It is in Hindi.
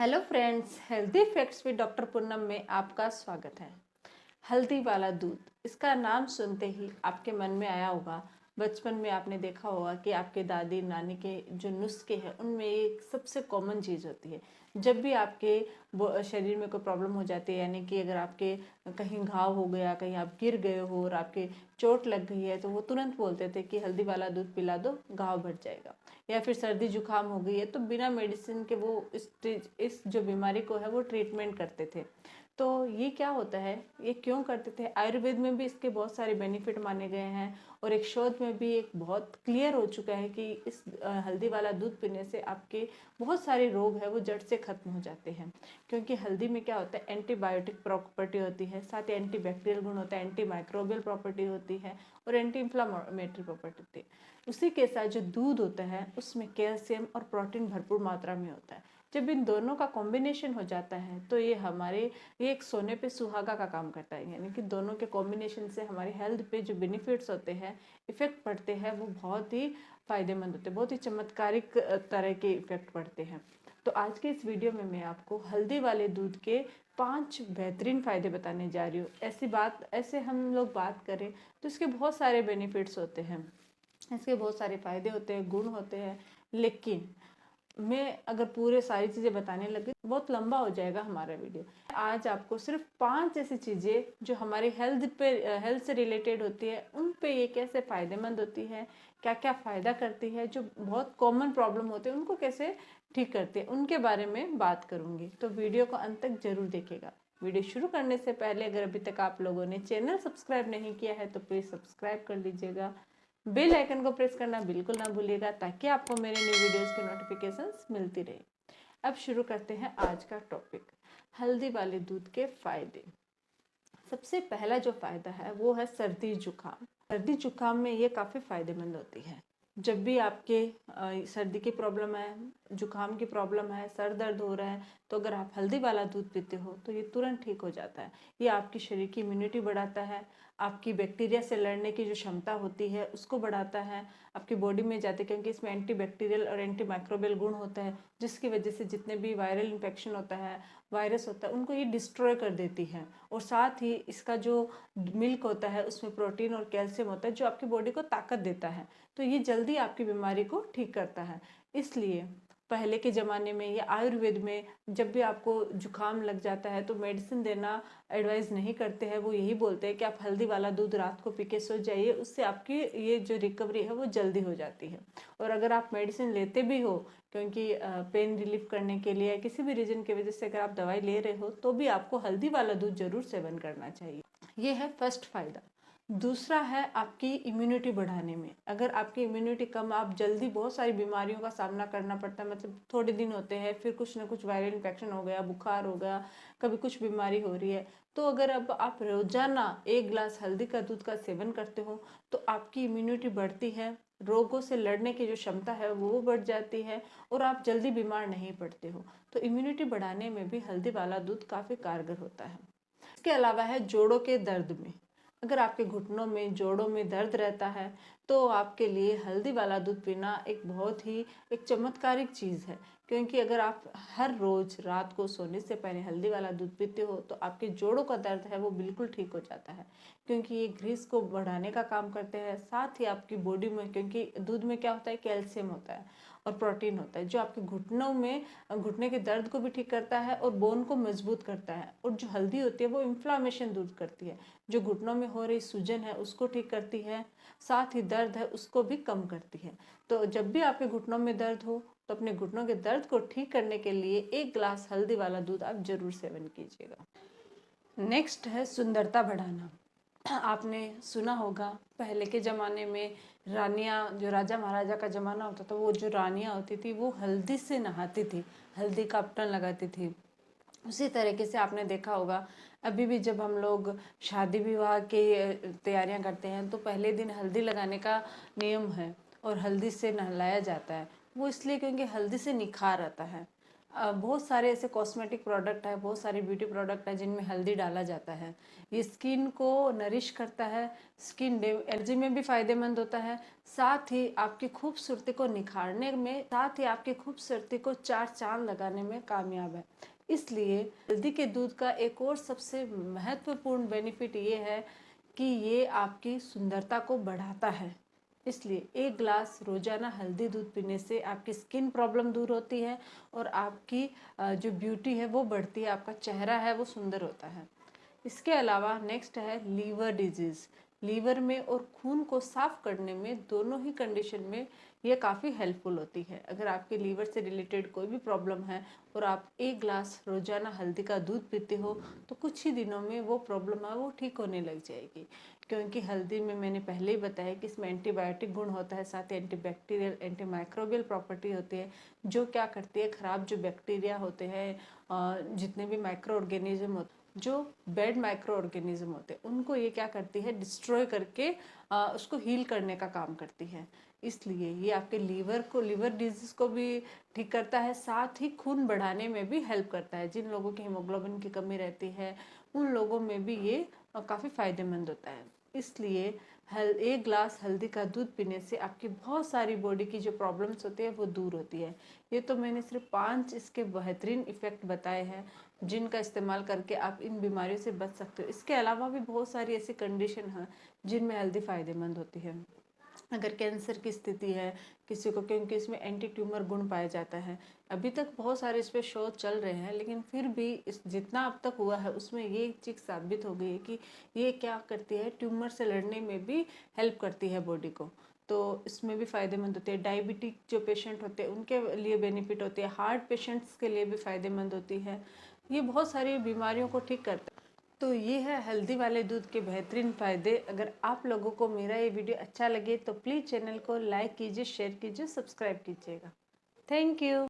Hello friends, healthy facts with doctor Poonam में आपका स्वागत है। हल्दी वाला दूध, इसका नाम सुनते ही आपके मन में आया होगा। बचपन में आपने देखा होगा कि आपके दादी नानी के जो नुस्खे हैं उनमें एक सबसे कॉमन चीज़ होती है। जब भी आपके शरीर में कोई प्रॉब्लम हो जाती है, यानी कि अगर आपके कहीं घाव हो गया, कहीं आप गिर गए हो और आपके चोट लग गई है, तो वो तुरंत बोलते थे कि हल्दी वाला दूध पिला दो, घाव भर जाएगा। या फिर सर्दी जुकाम हो गई है तो बिना मेडिसिन के वो इस जो बीमारी को है वो ट्रीटमेंट करते थे। तो ये क्या होता है, ये क्यों करते थे? आयुर्वेद में भी इसके बहुत सारे बेनिफिट माने गए हैं और एक शोध में भी एक बहुत क्लियर हो चुका है कि इस हल्दी वाला दूध पीने से आपके बहुत सारे रोग है वो जड़ से खत्म हो जाते हैं। क्योंकि हल्दी में क्या होता है, एंटीबायोटिक प्रॉपर्टी होती है, साथ ही एंटीबैक्टीरियल गुण होता है, एंटी माइक्रोबियल प्रॉपर्टी होती है और एंटी इंफ्लामेटरी प्रॉपर्टी होती है। उसी के साथ जो दूध होता है उसमें कैल्शियम और प्रोटीन भरपूर मात्रा में होता है। जब इन दोनों का कॉम्बिनेशन हो जाता है तो ये एक सोने पे सुहागा का काम करता है। यानी कि दोनों के कॉम्बिनेशन से हमारी हेल्थ पे जो बेनिफिट्स होते हैं, इफेक्ट पड़ते हैं, वो बहुत ही फायदेमंद होते हैं, बहुत ही चमत्कारिक तरह के इफेक्ट पड़ते हैं। तो आज के इस वीडियो में मैं आपको हल्दी वाले दूध के 5 बेहतरीन फ़ायदे बताने जा रही हूँ। ऐसे हम लोग बात करें तो इसके बहुत सारे बेनिफिट्स होते हैं, इसके बहुत सारे फ़ायदे होते हैं, गुण होते हैं। लेकिन मैं अगर पूरे सारी चीज़ें बताने लगी बहुत लंबा हो जाएगा हमारा वीडियो। आज आपको सिर्फ 5 ऐसी चीज़ें जो हमारी हेल्थ से रिलेटेड होती है, उन पे ये कैसे फ़ायदेमंद होती है, क्या क्या फ़ायदा करती है, जो बहुत कॉमन प्रॉब्लम होते हैं उनको कैसे ठीक करती है, उनके बारे में बात करूँगी। तो वीडियो को अंत तक जरूर देखिएगा। वीडियो शुरू करने से पहले अगर अभी तक आप लोगों ने चैनल सब्सक्राइब नहीं किया है तो प्लीज़ सब्सक्राइब कर लीजिएगा। बेल आइकन को प्रेस करना बिल्कुल ना भूलिएगा ताकि आपको मेरे न्यू वीडियोस की नोटिफिकेशंस मिलती रहे। अब शुरू करते हैं आज का टॉपिक, हल्दी वाले दूध के फायदे। सबसे पहला जो फायदा है वो है सर्दी जुकाम। सर्दी जुकाम में ये काफ़ी फायदेमंद होती है। जब भी आपके सर्दी की प्रॉब्लम है, जुकाम की प्रॉब्लम है, सर दर्द हो रहा है, तो अगर आप हल्दी वाला दूध पीते हो तो ये तुरंत ठीक हो जाता है। ये आपकी शरीर की इम्यूनिटी बढ़ाता है, आपकी बैक्टीरिया से लड़ने की जो क्षमता होती है उसको बढ़ाता है, आपकी बॉडी में जाते, क्योंकि इसमें एंटी बैक्टीरियल और एंटी माइक्रोबियल गुण होता है, जिसकी वजह से जितने भी वायरल इन्फेक्शन होता है, वायरस होता है, उनको ये डिस्ट्रॉय कर देती है। और साथ ही इसका जो मिल्क होता है उसमें प्रोटीन और कैल्शियम होता है जो आपकी बॉडी को ताकत देता है, तो ये जल्दी आपकी बीमारी को ठीक करता है। इसलिए पहले के ज़माने में या आयुर्वेद में जब भी आपको जुकाम लग जाता है तो मेडिसिन देना एडवाइस नहीं करते हैं। वो यही बोलते हैं कि आप हल्दी वाला दूध रात को पी के सो जाइए, उससे आपकी ये जो रिकवरी है वो जल्दी हो जाती है। और अगर आप मेडिसिन लेते भी हो, क्योंकि पेन रिलीफ करने के लिए किसी भी रीज़न की वजह से अगर आप दवाई ले रहे हो, तो भी आपको हल्दी वाला दूध जरूर सेवन करना चाहिए। ये है फर्स्ट फायदा। दूसरा है आपकी इम्यूनिटी बढ़ाने में। अगर आपकी इम्यूनिटी कम, आप जल्दी बहुत सारी बीमारियों का सामना करना पड़ता है, मतलब थोड़े दिन होते हैं फिर कुछ ना कुछ वायरल इन्फेक्शन हो गया, बुखार हो गया, कभी कुछ बीमारी हो रही है, तो अगर अब आप रोजाना 1 गिलास हल्दी का दूध का सेवन करते हो तो आपकी इम्यूनिटी बढ़ती है, रोगों से लड़ने की जो क्षमता है वो बढ़ जाती है और आप जल्दी बीमार नहीं पड़ते हो। तो इम्यूनिटी बढ़ाने में भी हल्दी वाला दूध काफ़ी कारगर होता है। इसके अलावा है जोड़ों के दर्द में। अगर आपके घुटनों में, जोड़ों में दर्द रहता है तो आपके लिए हल्दी वाला दूध पीना एक बहुत ही एक चमत्कारिक चीज़ है। क्योंकि अगर आप हर रोज़ रात को सोने से पहले हल्दी वाला दूध पीते हो तो आपके जोड़ों का दर्द है वो बिल्कुल ठीक हो जाता है। क्योंकि ये ग्रीस को बढ़ाने का काम करते हैं, साथ ही आपकी बॉडी में, क्योंकि दूध में क्या होता है, कैल्शियम होता है और प्रोटीन होता है, जो आपके घुटनों में घुटने के दर्द को भी ठीक करता है और बोन को मजबूत करता है। और जो हल्दी होती है वो इन्फ्लामेशन दूर करती है, जो घुटनों में हो रही सूजन है उसको ठीक करती है, साथ ही दर्द है उसको भी कम करती है। तो जब भी आपके घुटनों में दर्द हो तो अपने घुटनों के दर्द को ठीक करने के लिए 1 गिलास हल्दी वाला दूध आप जरूर सेवन कीजिएगा। नेक्स्ट है सुंदरता बढ़ाना। आपने सुना होगा पहले के ज़माने में रानियाँ, जो राजा महाराजा का ज़माना होता था, वो जो रानियाँ होती थी वो हल्दी से नहाती थी, हल्दी का अपटन लगाती थी। उसी तरीके से आपने देखा होगा अभी भी जब हम लोग शादी विवाह की तैयारियां करते हैं तो पहले दिन हल्दी लगाने का नियम है और हल्दी से नहलाया जाता है। वो इसलिए क्योंकि हल्दी से निखार आता है। बहुत सारे ऐसे कॉस्मेटिक प्रोडक्ट है, बहुत सारे ब्यूटी प्रोडक्ट है जिनमें हल्दी डाला जाता है। ये स्किन को नरिश करता है, स्किन एनर्जी में भी फायदेमंद होता है, साथ ही आपकी खूबसूरती को निखारने में, साथ ही आपकी खूबसूरती को चार चांद लगाने में कामयाब है। इसलिए हल्दी के दूध का एक और सबसे महत्वपूर्ण बेनिफिट ये है कि ये आपकी सुंदरता को बढ़ाता है। इसलिए 1 ग्लास रोजाना हल्दी दूध पीने से आपकी स्किन प्रॉब्लम दूर होती है और आपकी जो ब्यूटी है वो बढ़ती है, आपका चेहरा है वो सुंदर होता है। इसके अलावा नेक्स्ट है लीवर डिजीज़। लीवर में और खून को साफ करने में, दोनों ही कंडीशन में ये काफ़ी हेल्पफुल होती है। अगर आपके लीवर से रिलेटेड कोई भी प्रॉब्लम है और आप 1 ग्लास रोजाना हल्दी का दूध पीते हो तो कुछ ही दिनों में वो प्रॉब्लम है वो ठीक होने लग जाएगी। क्योंकि हल्दी में मैंने पहले ही बताया कि इसमें एंटीबायोटिक गुण होता है, साथ ही एंटीबैक्टीरियल, एंटीमाइक्रोबियल प्रॉपर्टी होती है, जो क्या करती है, खराब जो बैक्टीरिया होते हैं, जितने भी माइक्रो ऑर्गेनिज्म होते जो बैड माइक्रो ऑर्गेनिज्म होते हैं, उनको ये क्या करती है, डिस्ट्रॉय करके उसको हील करने का काम करती है। इसलिए ये आपके लीवर को, लीवर डिजीज को भी ठीक करता है, साथ ही खून बढ़ाने में भी हेल्प करता है। जिन लोगों की हीमोग्लोबिन की कमी रहती है उन लोगों में भी ये काफ़ी फायदेमंद होता है। इसलिए 1 ग्लास हल्दी का दूध पीने से आपकी बहुत सारी बॉडी की जो प्रॉब्लम्स होती है वो दूर होती है। ये तो मैंने सिर्फ 5 इसके बेहतरीन इफ़ेक्ट बताए हैं जिनका इस्तेमाल करके आप इन बीमारियों से बच सकते हो। इसके अलावा भी बहुत सारी ऐसी कंडीशन हैं जिनमें हल्दी फ़ायदेमंद होती है। अगर कैंसर की स्थिति है किसी को, क्योंकि इसमें एंटी ट्यूमर गुण पाया जाता है। अभी तक बहुत सारे इस पे शोध चल रहे हैं, लेकिन फिर भी इस जितना अब तक हुआ है उसमें ये चीज़ साबित हो गई है कि ये क्या करती है, ट्यूमर से लड़ने में भी हेल्प करती है बॉडी को। तो इसमें भी फ़ायदेमंद होती है। डायबिटिक जो पेशेंट होते हैं उनके लिए बेनिफिट होती है, हार्ट पेशेंट्स के लिए भी फ़ायदेमंद होती है। ये बहुत सारी बीमारियों को ठीक करता है। तो ये है हल्दी वाले दूध के बेहतरीन फ़ायदे। अगर आप लोगों को मेरा ये वीडियो अच्छा लगे तो प्लीज़ चैनल को लाइक कीजिए, शेयर कीजिए, सब्सक्राइब कीजिएगा। Thank you.